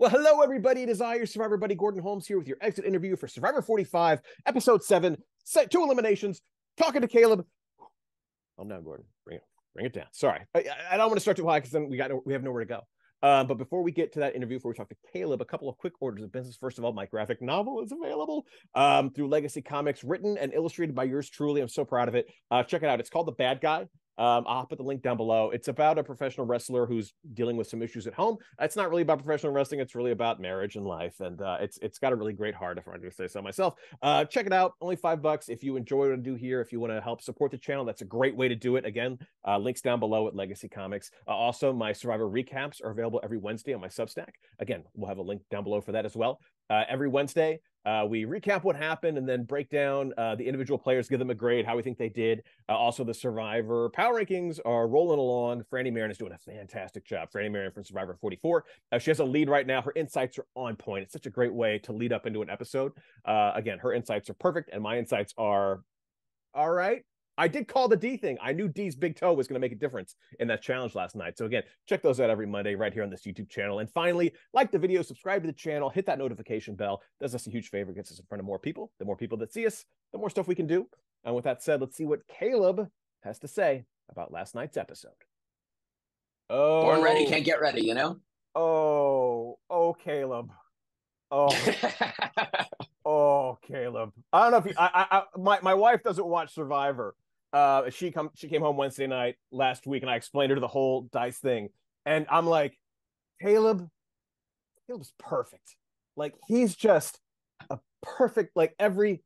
Well, hello, everybody. It is I, your Survivor buddy, Gordon Holmes, here with your exit interview for Survivor 45, Episode 7, set 2 eliminations, talking to Caleb. Calm down, Gordon. Bring it down. Sorry. I don't want to start too high because then we have nowhere to go. But before we get to that interview, before we talk to Caleb, a couple of quick orders of business. First of all, my graphic novel is available through Legacy Comics, written and illustrated by yours truly. I'm so proud of it. Check it out. It's called The Bad Guy. I'll put the link down below. It's about a professional wrestler who's dealing with some issues at home. It's not really about professional wrestling. It's really about marriage and life. And it's got a really great heart, if I do say so myself. Check it out. Only $5. If you enjoy what I do here, if you want to help support the channel, that's a great way to do it. Again, links down below at Legacy Comics. Also, my Survivor recaps are available every Wednesday on my Substack. Again, we'll have a link down below for that as well. Every Wednesday, we recap what happened and then break down the individual players, give them a grade, how we think they did. Also, the Survivor power rankings are rolling along. Franny Marion is doing a fantastic job. Franny Marion from Survivor 44. She has a lead right now. Her insights are on point. It's such a great way to lead up into an episode. Again, her insights are perfect, and my insights are all right. I did call the D thing. I knew D's big toe was going to make a difference in that challenge last night. So again, check those out every Monday right here on this YouTube channel. And finally, like the video, subscribe to the channel, hit that notification bell. Does us a huge favor, gets us in front of more people. The more people that see us, the more stuff we can do. And with that said, let's see what Caleb has to say about last night's episode. Oh, born ready, can't get ready, you know? Oh, Caleb. Oh. Oh, Caleb. I don't know if you, my wife doesn't watch Survivor. She came home Wednesday night last week, and I explained her the whole dice thing, and I'm like, Caleb's perfect. Like, he's just a perfect, like, every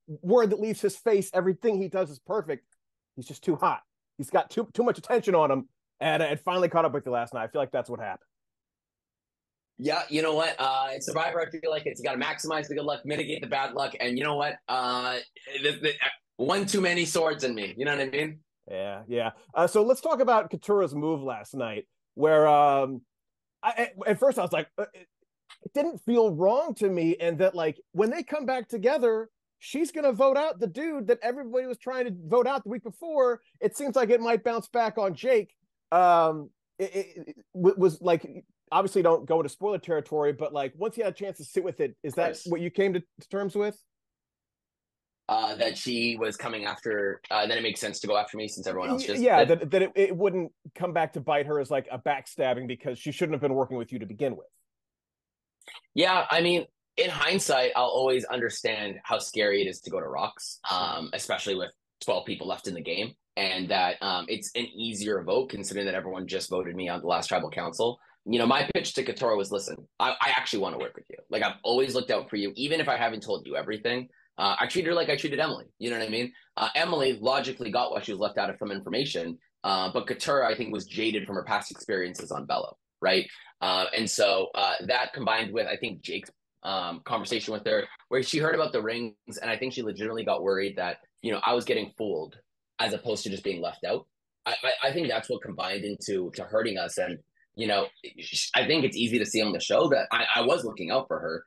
word that leaves his face, everything he does is perfect. He's just too hot. He's got too much attention on him, and it finally caught up with you last night. I feel like that's what happened. Yeah, you know what? It's Survivor. I feel like you got to maximize the good luck, mitigate the bad luck, and you know what? One too many swords in me. You know what I mean? Yeah. So let's talk about Katura's move last night, where at first I was like, it didn't feel wrong to me, and that like when they come back together, she's gonna vote out the dude that everybody was trying to vote out the week before. It seems like it might bounce back on Jake. It was like, obviously don't go into spoiler territory, but like once you had a chance to sit with it, is that what you came to terms with? That she was coming after, then it makes sense to go after me since everyone else just... Yeah, that it wouldn't come back to bite her as like a backstabbing because she shouldn't have been working with you to begin with. Yeah, I mean, in hindsight, I'll always understand how scary it is to go to rocks, especially with 12 people left in the game, and that it's an easier vote considering that everyone just voted me on the last tribal council. You know, my pitch to Katora was, listen, I actually want to work with you. Like, I've always looked out for you, even if I haven't told you everything. I treated her like I treated Emily. You know what I mean? Emily logically got what she was left out of from information, but Katura, I think, was jaded from her past experiences on Bello, right? And so that combined with, I think, Jake's conversation with her, where she heard about the rings, and I think she legitimately got worried that, you know, I was getting fooled as opposed to just being left out. I think that's what combined into hurting us. And, you know, I think it's easy to see on the show that I was looking out for her.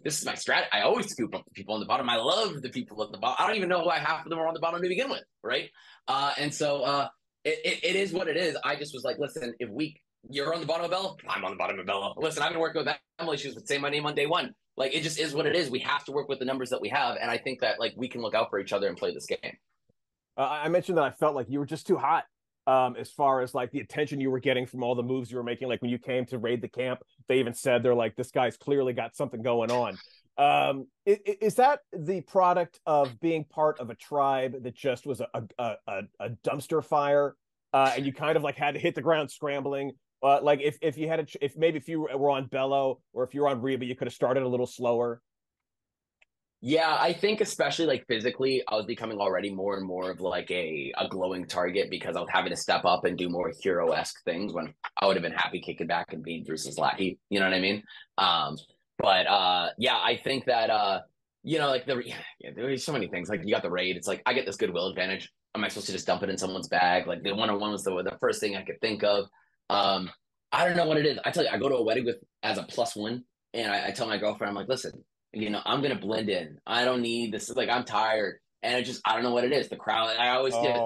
This is my strat. I always scoop up the people on the bottom. I love the people at the bottom. I don't even know why half of them are on the bottom to begin with, right? And so it is what it is. I just was like, listen, you're on the bottom of Bella, I'm on the bottom of Bella. Listen, I've been working with Emily. She was saying my name on day one. Like, it just is what it is. We have to work with the numbers that we have, and I think that, like, we can look out for each other and play this game. I mentioned that I felt like you were just too hot. As far as like the attention you were getting from all the moves you were making, like when you came to raid the camp, they even said they're like, this guy's clearly got something going on. Is that the product of being part of a tribe that just was a dumpster fire, and you kind of like had to hit the ground scrambling? Like if you were on Bello or if you were on Reba, you could have started a little slower. Yeah, I think especially like physically, I was becoming already more and more of like a glowing target because I was having to step up and do more hero-esque things when I would have been happy kicking back and being Bruce's lackey. You know what I mean? Yeah, I think that you know, like there's so many things. Like, you got the raid. It's like I get this goodwill advantage. Am I supposed to just dump it in someone's bag? Like, the one-on-one was the first thing I could think of. I don't know what it is. I tell you, I go to a wedding as a +1, and I tell my girlfriend, I'm like, listen, you know, I'm gonna blend in. I don't need this. Like, I'm tired, and I don't know what it is. The crowd. I always get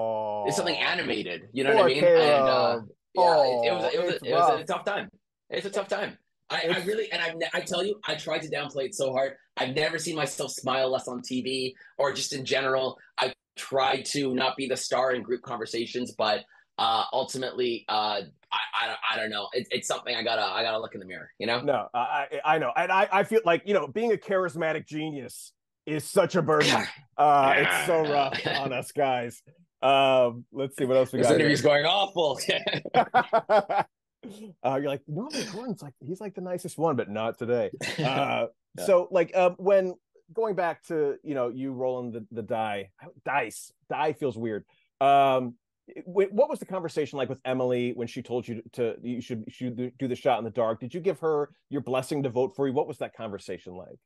it's something animated. You know what I mean? Caleb. And yeah, it was a tough time. It's a tough time. I really, and I tell you, I tried to downplay it so hard. I've never seen myself smile less on TV or just in general. I tried to not be the star in group conversations, but ultimately, I don't know. It's something I gotta look in the mirror, you know? No, I know. And I feel like, being a charismatic genius is such a burden. It's so rough on us guys. Let's see what else we This got interview's here. going awful. You're like, normally Gordon's like, he's like the nicest one, but not today. Yeah. So like, when going back to, you rolling the die feels weird. What was the conversation like with Emily when she told you you should do the shot in the dark? Did you give her your blessing to vote for you? What was that conversation like?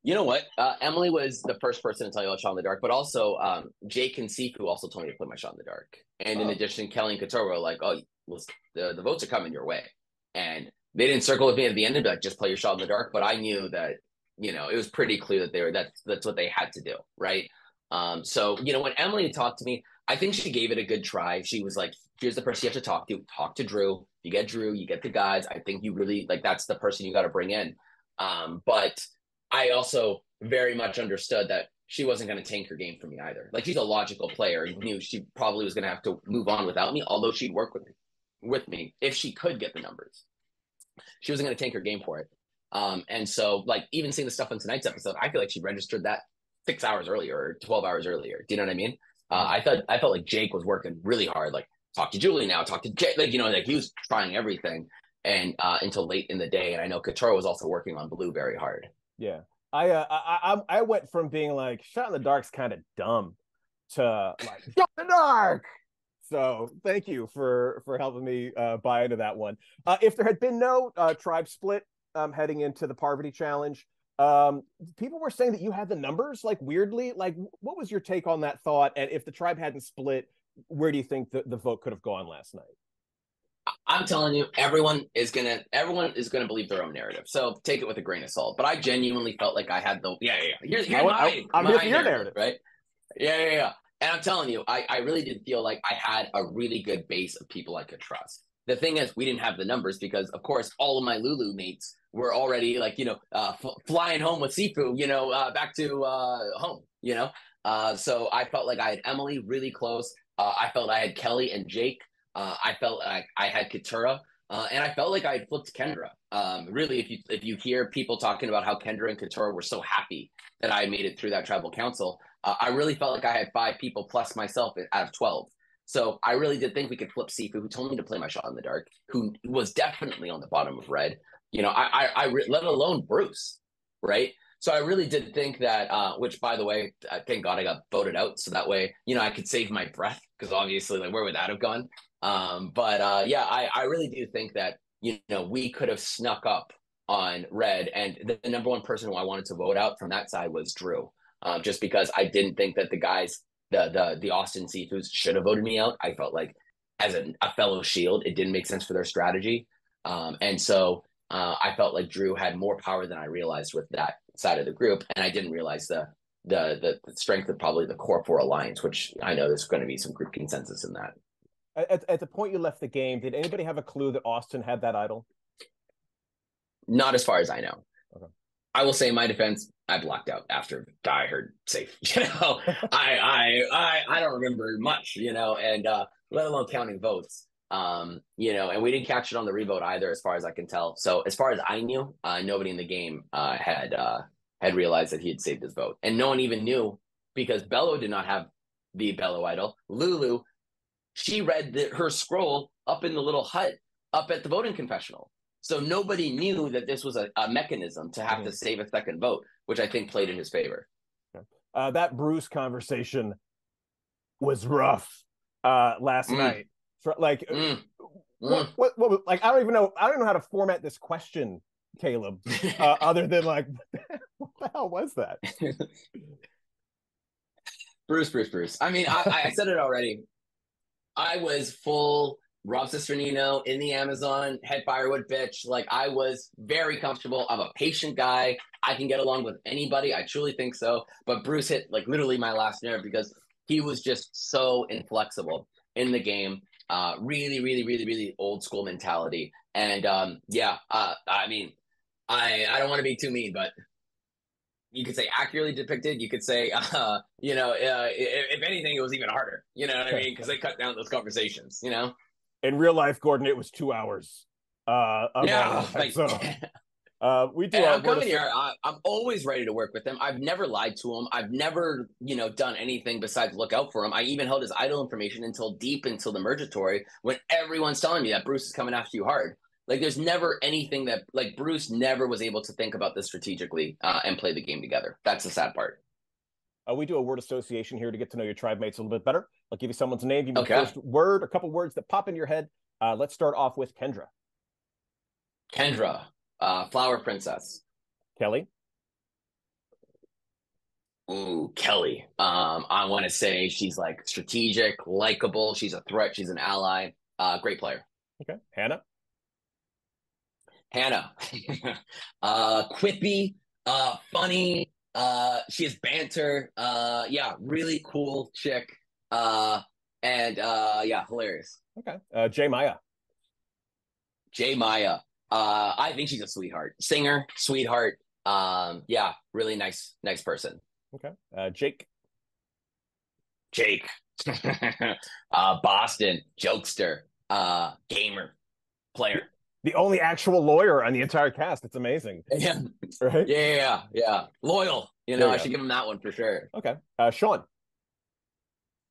You know what? Emily was the first person to tell you about Shot in the Dark, but also Jake and Sifu also told me to play my Shot in the Dark. And in addition, Kelly and Couture were like, "Oh, well, the votes are coming your way," and they didn't circle with me at the end and be like, "Just play your Shot in the Dark." But I knew that it was pretty clear that that's what they had to do, right? So when Emily talked to me, I think she gave it a good try. She was like, "Here's the person you have to talk to. Talk to Drew. You get Drew. You get the guys. I think you really that's the person you got to bring in." But I also very much understood that she wasn't going to tank her game for me either. Like, she's a logical player and knew she probably was going to have to move on without me, although she'd work with me if she could get the numbers. She wasn't going to tank her game for it. And so, like, even seeing the stuff on tonight's episode, I feel like she registered that 6 hours earlier or 12 hours earlier. Do you know what I mean? I felt like Jake was working really hard. Like, talk to Julie now, talk to Jake. Like, like he was trying everything and until late in the day. And I know Couture was also working on Blue very hard. Yeah. I went from being like, Shot in the Dark's kind of dumb to like, Shot in the Dark. So thank you for helping me buy into that one. If there had been no tribe split heading into the Parvati challenge, people were saying that you had the numbers, like, weirdly. Like, what was your take on that thought? And if the tribe hadn't split, where do you think the vote could have gone last night? I'm telling you, everyone is gonna believe their own narrative. So take it with a grain of salt. But I genuinely felt like I had Here's I'm here for your narrative, right? Yeah. And I'm telling you, I really did feel like I had a really good base of people I could trust. The thing is, we didn't have the numbers because, of course, all of my Lulu mates were already like, flying home with Sifu, back to home, So I felt like I had Emily really close. I felt I had Kelly and Jake. I felt like I had Katura, and I felt like I had flipped Kendra. Really, if you hear people talking about how Kendra and Katura were so happy that I made it through that tribal council, I really felt like I had 5 people plus myself out of 12. So I really did think we could flip Sifu, who told me to play my Shot in the Dark, who was definitely on the bottom of red. Let alone Bruce, right? So I really did think that, which, by the way, thank God I got voted out, so that way, I could save my breath, because obviously, like, where would that have gone? I really do think that, we could have snuck up on red, and the number one person who I wanted to vote out from that side was Drew, just because I didn't think that the guys, the Austin Seafoods, should have voted me out. I felt like, as a fellow Shield, it didn't make sense for their strategy, and so I felt like Drew had more power than I realized with that side of the group, and I didn't realize the strength of probably the core 4 alliance, which I know there's going to be some group consensus in that. At the point you left the game, did anybody have a clue that Austin had that idol? Not as far as I know. Okay. I will say, in my defense, I blocked out after I heard safe. I don't remember much, and let alone counting votes. And we didn't catch it on the revote either, as far as I can tell. So as far as I knew, nobody in the game had realized that he had saved his vote, and no one even knew, because Bello did not have the Bello idol. Lulu, she read her scroll up in the little hut up at the voting confessional. So nobody knew that this was a mechanism to have to save a second vote, which I think played in his favor. That Bruce conversation was rough last night. Like, what, like, I don't know how to format this question, Caleb, other than like, what the hell was that? Bruce. I mean, I said it already. I was full Rob Cisternino in the Amazon, head firewood bitch. Like, I was very comfortable. I'm a patient guy. I can get along with anybody. I truly think so. But Bruce hit, like, literally my last nerve, because he was just so inflexible in the game. Really, really, really, really old school mentality. And I mean, I don't want to be too mean, but you could say accurately depicted. You could say, if anything, it was even harder. You know what I mean? Because they cut down those conversations. You know. In real life, Gordon, it was 2 hours of all Yeah, of that. like, So we do and our I'm word coming here. I'm always ready to work with him. I've never lied to him. I've never, done anything besides look out for him. I even held his idol information until deep until the Mergatory when everyone's telling me that Bruce is coming after you hard. Like, there's never anything that, like, Bruce never was able to think about this strategically and play the game together. That's the sad part. We do a word association here to get to know your tribe mates a little bit better. I'll give you someone's name, give me the Okay. first word, a couple words that pop in your head. Let's start off with Kendra. Kendra, Flower Princess. Kelly. Ooh, Kelly. I want to say she's like strategic, likable. She's a threat. She's an ally. Great player. Okay. Hannah. Hannah, quippy, funny. She has banter. Yeah, really cool chick. Yeah, hilarious. Okay. J Maya. J Maya. I think she's a sweetheart, singer, sweetheart. Yeah, really nice person. Okay. Jake. Jake. Boston, jokester, gamer, player. The only actual lawyer on the entire cast. It's amazing. Yeah. Right? Yeah. Loyal. I should give him that one for sure. Okay. Sean.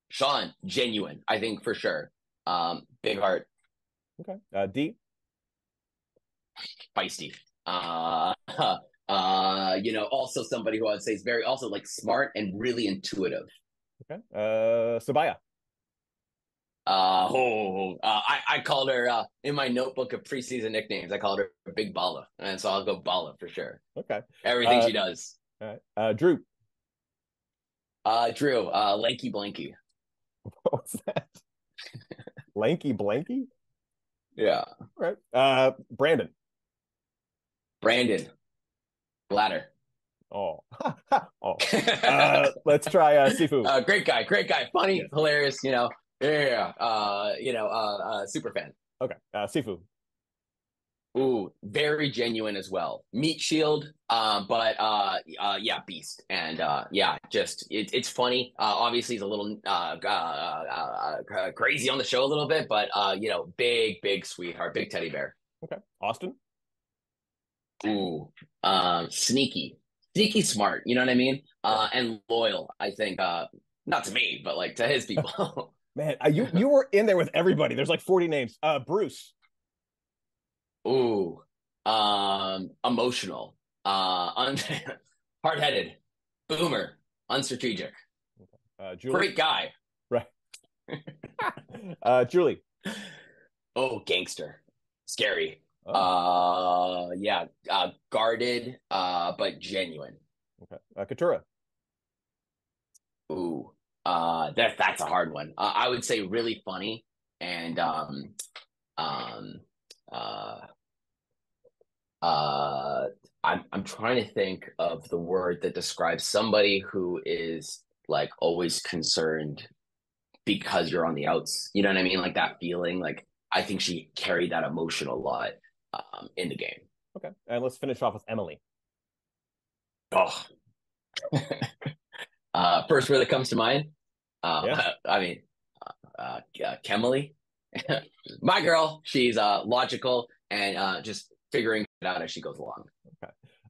Sean, genuine, I think for sure. Big heart. Okay. D. Feisty. Also somebody who I would say is very also like smart and really intuitive. Okay. Sabaya. I called her in my notebook of preseason nicknames. I called her Big Balla, and so I'll go Balla for sure. Okay, everything she does. All right, Drew. Drew, Lanky Blanky. What's that? Lanky Blanky? Yeah. All right. Brandon. Bladder. Oh. Let's try Sifu. Great guy, funny, yes. Hilarious. Super fan. Okay. Sifu. Ooh, very genuine as well. Meat shield, beast. And just it's funny. Obviously he's a little crazy on the show a little bit, but big sweetheart, big teddy bear. Okay. Austin. Ooh, sneaky smart, you know what I mean? And loyal, I think, not to me, but like to his people. Man, you were in there with everybody. There's like 40 names. Bruce. Ooh, emotional, hard-headed, boomer, unstrategic. Julie. Great guy. Right. Julie. Oh, gangster, scary. Oh. Guarded, but genuine. Okay. Katura. Ooh, that's a hard one. I would say really funny and I'm trying to think of the word that describes somebody who is like always concerned because you're on the outs. You know what I mean? Like that feeling. Like I think she carried that emotion a lot in the game. Okay, and let's finish off with Emily. Oh, first word that comes to mind. Kemily. My girl, she's logical and just figuring it out as she goes along.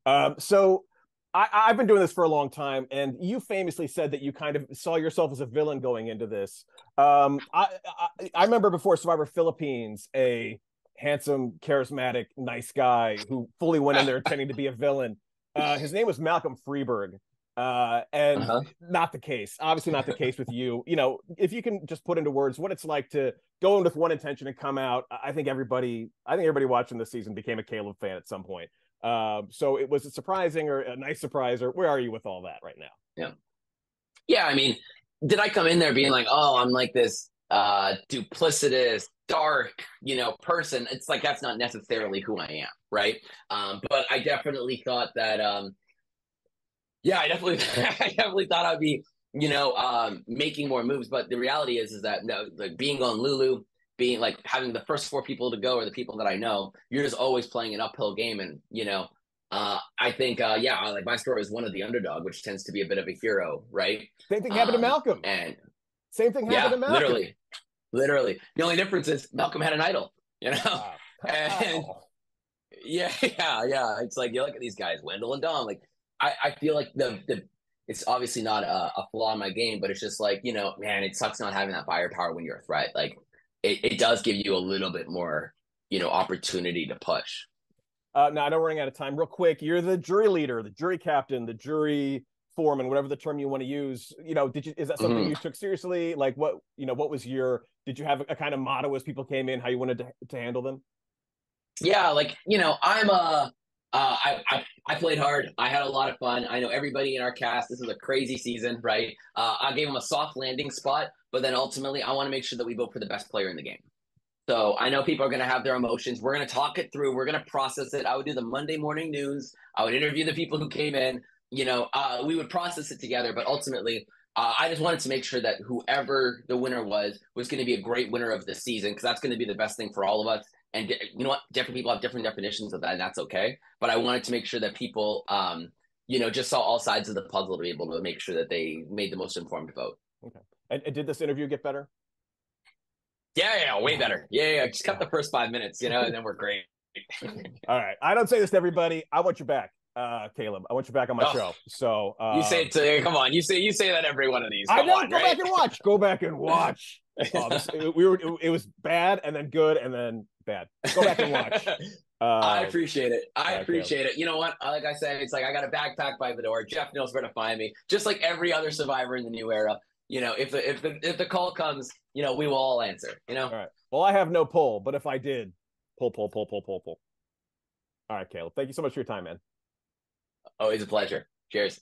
Okay. So I've been doing this for a long time, and you famously said that you kind of saw yourself as a villain going into this. I remember before Survivor Philippines, a handsome, charismatic, nice guy who fully went in there intending to be a villain. His name was Malcolm Freeberg. Not the case. Obviously not the case with you. If you can just put into words what it's like to go in with one intention and come out. I think everybody watching this season became a Caleb fan at some point. So it was a surprising or a nice surprise, or where are you with all that right now? Yeah. I mean, did I come in there being like, oh, I'm like this duplicitous, dark, person? It's like, that's not necessarily who I am. Right. But I definitely thought that, I definitely thought I'd be, making more moves. But the reality is that no, like being on Lulu, being like having the first 4 people to go are the people that I know. You're just always playing an uphill game, and I think like my story is one of the underdog, which tends to be a bit of a hero, right? Same thing happened to Malcolm. And Same thing happened yeah, to Malcolm. literally. The only difference is Malcolm had an idol, and yeah. It's like you look at these guys, Wendell and Dom. Like I feel like the it's obviously not a flaw in my game, but it's just like, man, it sucks not having that firepower when you're a threat. Like it does give you a little bit more, opportunity to push. Now I know we're running out of time. Real quick, you're the jury leader, the jury captain, the jury foreman, whatever the term you want to use. Is that something you took seriously? Like what was did you have a kind of motto as people came in, how you wanted to handle them? Yeah, like, I played hard. I had a lot of fun. I know everybody in our cast. This is a crazy season, right? I gave them a soft landing spot, but then ultimately I want to make sure that we vote for the best player in the game. So I know people are going to have their emotions. We're going to talk it through. We're going to process it. I would do the Monday morning news. I would interview the people who came in. We would process it together. But ultimately, I just wanted to make sure that whoever the winner was going to be a great winner of the season, because that's going to be the best thing for all of us. And you know what? Different people have different definitions of that, and that's okay. But I wanted to make sure that people, just saw all sides of the puzzle to be able to make sure that they made the most informed vote. Okay. And did this interview get better? Yeah, way better. Yeah. Just cut the first 5 minutes, and then we're great. All right. I don't say this to everybody. I want you back, Caleb. I want you back on my show. So you say it come on. You say that every one of these. Come on, go back and watch. Go back and watch. It was bad and then good and then bad. Go back and watch. I appreciate it. I appreciate it. You know what? Like I said, it's like I got a backpack by the door. Jeff knows where to find me. Just like every other survivor in the new era. If the call comes, we will all answer. All right. Well, I have no pull, but if I did, pull. All right, Caleb. Thank you so much for your time, man. Always a pleasure. Cheers.